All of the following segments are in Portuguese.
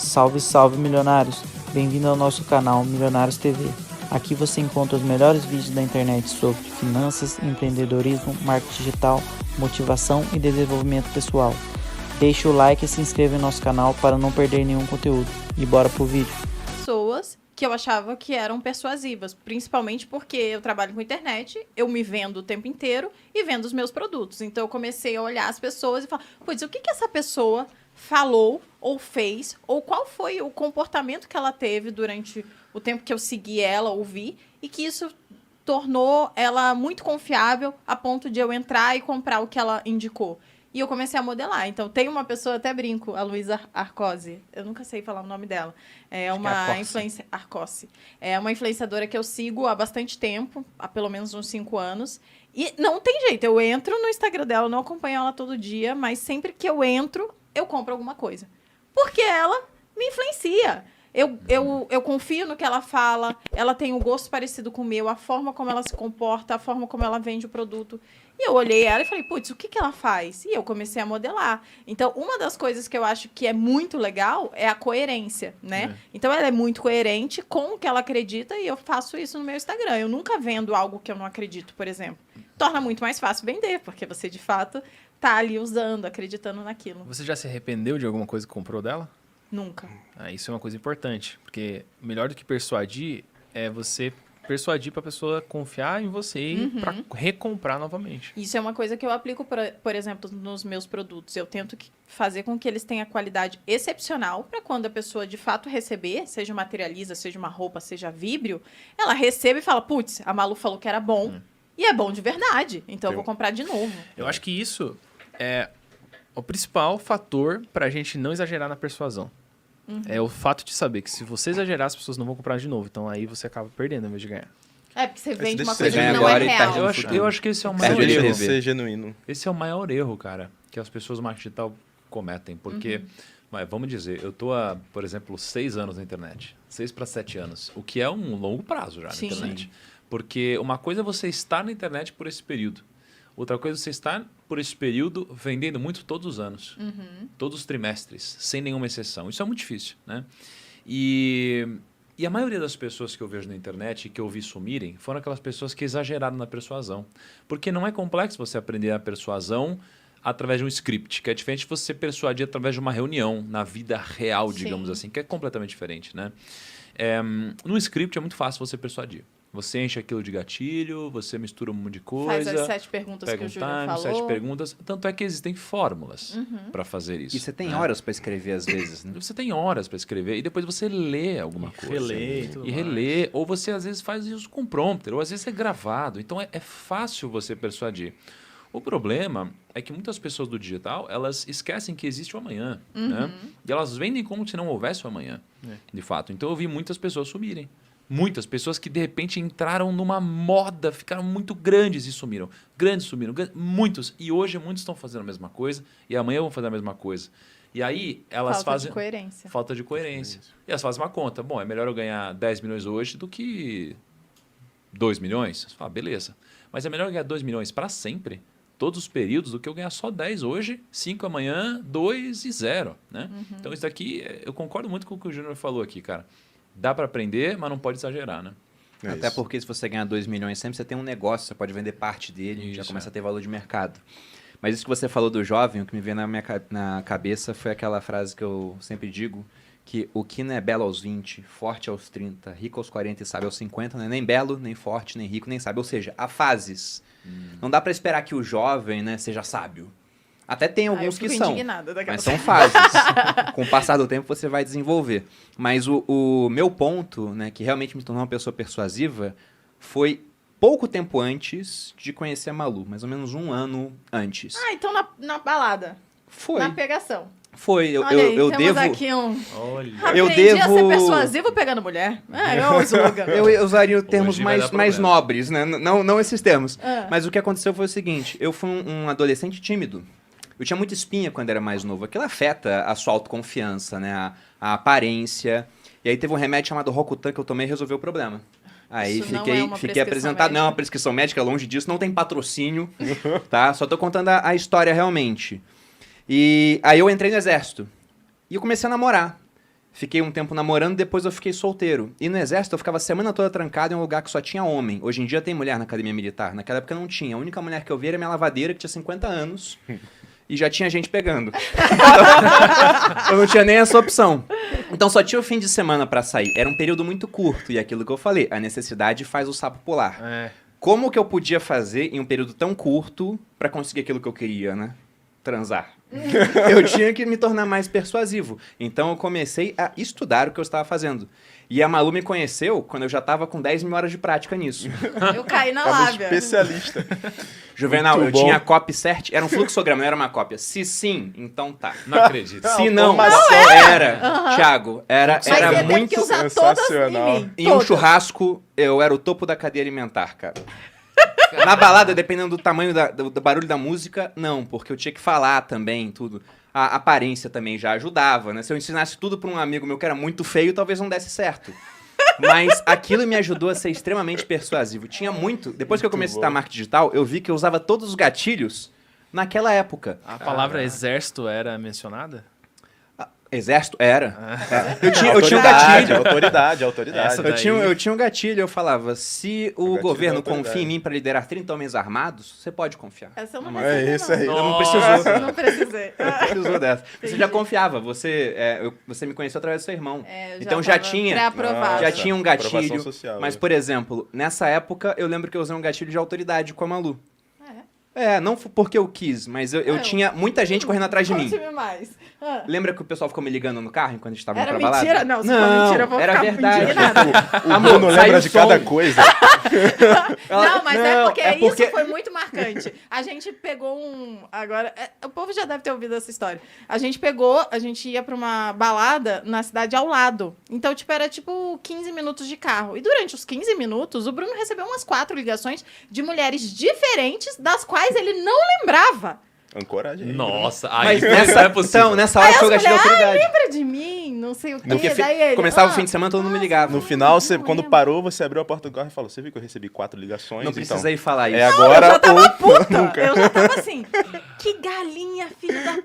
Salve, salve milionários! Bem-vindo ao nosso canal Milionários TV. Aqui você encontra os melhores vídeos da internet sobre finanças, empreendedorismo, marketing digital, motivação e desenvolvimento pessoal. Deixe o like e se inscreva em nosso canal para não perder nenhum conteúdo. E bora pro vídeo. Pessoas que eu achava que eram persuasivas, principalmente porque eu trabalho com internet, eu me vendo o tempo inteiro e vendo os meus produtos. Então eu comecei a olhar as pessoas e falar, putz, o que essa pessoa falou ou fez, ou qual foi o comportamento que ela teve durante o tempo que eu segui ela, ouvi, e que isso tornou ela muito confiável a ponto de eu entrar e comprar o que ela indicou. E eu comecei a modelar. Então, tem uma pessoa, até brinco, a Luísa Arcose. Eu nunca sei falar o nome dela. É uma influência... Arcose. É uma influenciadora que eu sigo há bastante tempo, há pelo menos uns 5 anos. E não tem jeito, eu entro no Instagram dela, eu não acompanho ela todo dia, mas sempre que eu entro, eu compro alguma coisa. Porque ela me influencia. Eu confio no que ela fala, ela tem um gosto parecido com o meu, a forma como ela se comporta, a forma como ela vende o produto. E eu olhei ela e falei, putz, o que ela faz? E eu comecei a modelar. Então, uma das coisas que eu acho que é muito legal é a coerência, né? Então, ela é muito coerente com o que ela acredita e eu faço isso no meu Instagram. Eu nunca vendo algo que eu não acredito, por exemplo. Torna muito mais fácil vender, porque você, de fato, tá ali usando, acreditando naquilo. Você já se arrependeu de alguma coisa que comprou dela? Nunca. Isso é uma coisa importante, porque melhor do que persuadir é você persuadir para a pessoa confiar em você e para recomprar novamente. Isso é uma coisa que eu aplico, por exemplo, nos meus produtos. Eu tento fazer com que eles tenham qualidade excepcional para quando a pessoa de fato receber, seja materializa, seja uma roupa, seja víbrio, ela recebe e fala, putz, a Malu falou que era bom e é bom de verdade, então eu vou comprar de novo. Eu acho que isso é o principal fator para a gente não exagerar na persuasão. É o fato de saber que se você exagerar, as pessoas não vão comprar de novo. Então aí você acaba perdendo ao invés de ganhar. É, porque você vende uma Você coisa que ganha não é agora e real. Eu acho que esse é o Perde maior de erro. ser genuíno. Esse é o maior erro, cara, que as pessoas do marketing digital cometem. Porque, vamos dizer, eu tô há, por exemplo, 6 anos na internet. 6 para 7 anos. O que é um longo prazo já na internet. Porque uma coisa é você estar na internet por esse período. Outra coisa é você estar por esse período vendendo muito todos os anos. Todos os trimestres, sem nenhuma exceção. Isso é muito difícil, né? E a maioria das pessoas que eu vejo na internet e que eu vi sumirem foram aquelas pessoas que exageraram na persuasão. Porque não é complexo você aprender a persuasão através de um script, que é diferente de você persuadir através de uma reunião, na vida real, digamos assim, que é completamente diferente, né? No script é muito fácil você persuadir. Você enche aquilo de gatilho, você mistura um monte de coisa. Faz as 7 perguntas que o Júnior falou. 7 perguntas. Tanto é que existem fórmulas para fazer isso. E você tem horas para escrever às vezes, né? Você tem horas para escrever e depois você lê alguma coisa. Relê. Ou você às vezes faz isso com prompter, ou às vezes é gravado. Então é fácil você persuadir. O problema é que muitas pessoas do digital, elas esquecem que existe o amanhã. Né? E elas vendem como se não houvesse o amanhã, de fato. Então eu vi muitas pessoas sumirem. Muitas pessoas que, de repente, entraram numa moda, ficaram muito grandes e sumiram. Muitos. E hoje, muitos estão fazendo a mesma coisa e amanhã vão fazer a mesma coisa. E aí, elas fazem... Falta de coerência. E elas fazem uma conta. Bom, é melhor eu ganhar 10 milhões hoje do que 2 milhões. Você fala, beleza. Mas é melhor eu ganhar 2 milhões para sempre, todos os períodos, do que eu ganhar só 10 hoje, 5 amanhã, 2 e 0. Né? Então, isso daqui, eu concordo muito com o que o Júnior falou aqui, cara. Dá para aprender, mas não pode exagerar, né? Até porque se você ganhar 2 milhões sempre, você tem um negócio, você pode vender parte dele, já começa a ter valor de mercado. Mas isso que você falou do jovem, o que me veio na cabeça foi aquela frase que eu sempre digo, que o que não é belo aos 20, forte aos 30, rico aos 40 e sábio aos 50, não é nem belo, nem forte, nem rico, nem sábio. Ou seja, há fases. Não dá para esperar que o jovem, né, seja sábio. Até tem alguns que são, mas são fases. Com o passar do tempo você vai desenvolver. Mas o meu ponto, né, que realmente me tornou uma pessoa persuasiva, foi pouco tempo antes de conhecer a Malu. Mais ou menos 1 ano antes. Ah, então na balada. Foi. Na pegação. Foi. Eu temos devo... aqui um... Olha. Aprendi a ser persuasivo pegando mulher. É o slogan. Eu usaria termos mais nobres, né? Não esses termos. Mas o que aconteceu foi o seguinte. Eu fui um adolescente tímido. Eu tinha muita espinha quando era mais novo. Aquilo afeta a sua autoconfiança, né? A aparência. E aí teve um remédio chamado Rocutan que eu tomei e resolveu o problema. Aí fiquei apresentado. Médica. Não é uma prescrição médica, longe disso. Não tem patrocínio, tá? Só tô contando a história realmente. E aí eu entrei no exército. E eu comecei a namorar. Fiquei um tempo namorando, depois eu fiquei solteiro. E no exército eu ficava a semana toda trancado em um lugar que só tinha homem. Hoje em dia tem mulher na academia militar. Naquela época não tinha. A única mulher que eu vi era minha lavadeira, que tinha 50 anos. E já tinha gente pegando. Eu não tinha nem essa opção. Então só tinha o fim de semana pra sair. Era um período muito curto. E aquilo que eu falei, a necessidade faz o sapo pular. Como que eu podia fazer em um período tão curto pra conseguir aquilo que eu queria, né? Transar. Eu tinha que me tornar mais persuasivo. Então eu comecei a estudar o que eu estava fazendo. E a Malu me conheceu quando eu já estava com 10 mil horas de prática nisso. Eu caí na lábia. Especialista. Juvenal, Muito eu bom. tinha a copy certa. Era um fluxograma, não era uma cópia. Se sim, então tá. Não acredito. Se não, era. Thiago, era Mas ele muito... teve que usar todas em sensacional. mim. Em um churrasco, eu era o topo da cadeia alimentar, cara. Na balada, dependendo do tamanho do barulho da música, não, porque eu tinha que falar também, tudo. A aparência também já ajudava, né? Se eu ensinasse tudo pra um amigo meu que era muito feio, talvez não desse certo. Mas aquilo me ajudou a ser extremamente persuasivo. Tinha muito... Depois que eu comecei a estudar marketing digital, eu vi que eu usava todos os gatilhos naquela época. A palavra exército era mencionada? Exército? Era. Eu tinha um gatilho. Autoridade. Essa daí- Eu tinha um gatilho, eu falava, se o gatilho governo da autoridade. confia em mim para liderar 30 homens armados, você pode confiar. Essa eu não É recebi, isso aí. Eu não Nossa. precisou. Não precisei. Precisou dessa. Você já confiava, você me conheceu através do seu irmão. Eu Então já tava tinha, pré-aprovado. já tinha um Aprovação gatilho. social, Mas, é. por exemplo, nessa época, eu lembro que eu usei um gatilho de autoridade com a Malu. Não porque eu quis, mas eu tinha muita gente correndo atrás de mim. Conte-me mais. Lembra que o pessoal ficou me ligando no carro enquanto a gente tava indo Era pra balada? mentira? Não, se for mentira, eu vou era ficar verdade. indignada. O Amor, Bruno saiu lembra de som. cada coisa. Não, mas é porque é porque- isso foi muito marcante. A gente pegou um... Agora, o povo já deve ter ouvido essa história. A gente ia pra uma balada na cidade ao lado. Então, era 15 minutos de carro. E durante os 15 minutos, o Bruno recebeu umas 4 ligações de mulheres diferentes, das quais ele não lembrava. Ancoragem. Nossa, Mas aí isso é possível. então, nessa hora Aí foi o as gatilho da mulheres, autoridade. lembra de mim? Não sei o quê. Porque Daí ele, começava o fim de semana, todo mundo me ligava. No final, não quando lembro. parou, você abriu a porta do carro e falou, você viu que eu recebi 4 ligações? Não precisei então, falar isso. é agora Eu já tava ou puta. nunca. Eu já tava assim, que galinha, filho da...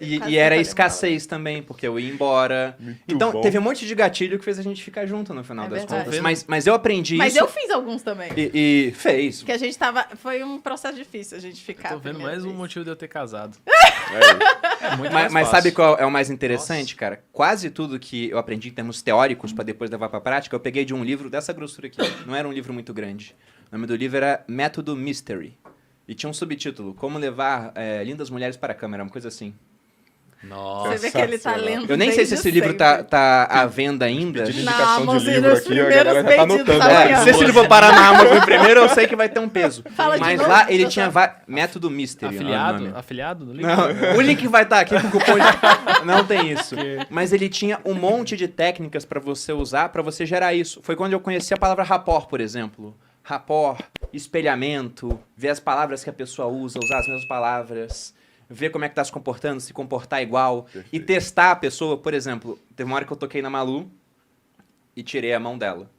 E Quase era que eu escassez também, porque eu ia embora. Então, bom. teve um monte de gatilho que fez a gente ficar junto no final É das verdade. contas. Mas eu aprendi Mas isso. eu fiz alguns também. E fez. Que a gente tava... Foi um processo difícil a gente ficar. Tô vendo a primeira mais um vez. motivo de eu ter casado. É muito Mas mais sabe fácil. qual é o mais interessante, cara? Quase tudo que eu aprendi em termos teóricos pra depois levar pra prática, eu peguei de um livro dessa grossura aqui. Não era um livro muito grande. O nome do livro era Método Mystery. E tinha um subtítulo, Como Levar Lindas Mulheres para a Câmera, uma coisa assim. Nossa. Você vê que ele tá lendo Eu nem sei se desde esse livro sempre. tá à venda ainda. Pedido de Não, indicação vamos de ir livro nos aqui, a primeiros galera já tá pedidos anotando. da É, manhã. Se esse livro parar na Amazon primeiro, eu sei que vai ter um peso. Fala de Mas novo, lá ele doutor. tinha Método Mystery. o nome. Afiliado do livro? Não, o link vai estar aqui com o cupom de... Não tem isso. Mas ele tinha um monte de técnicas pra você usar, pra você gerar isso. Foi quando eu conheci a palavra rapport, por exemplo. Rapport, espelhamento, ver as palavras que a pessoa usa, usar as mesmas palavras, ver como é que tá se comportando, se comportar igual. E testar a pessoa, por exemplo, teve uma hora que eu toquei na Malu e tirei a mão dela.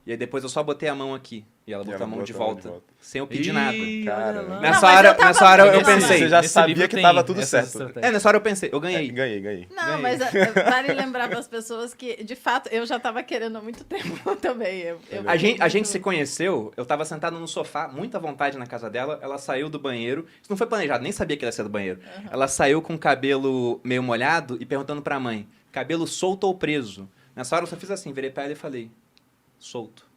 E aí depois eu só botei a mão aqui. E ela botou a mão de volta. Sem eu pedir nada. Cara, Não, Nessa mas hora, eu tava nessa hora eu pensando. pensei. Você já Nesse sabia livro que tem tava tudo essas certo. estratégias. Nessa hora eu pensei, eu ganhei. Ganhei. Não, mas vale lembrar para as pessoas que, de fato, eu já tava querendo há muito tempo também. Eu A gente muito- se conheceu, eu tava sentado no sofá, muita vontade na casa dela, ela saiu do banheiro, isso não foi planejado, nem sabia que ela ia sair do banheiro. Ela saiu com o cabelo meio molhado e perguntando pra mãe, cabelo solto ou preso? Nessa hora eu só fiz assim, virei pra ela e falei, solto.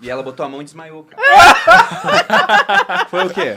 E ela botou a mão e desmaiou, cara. Foi o quê?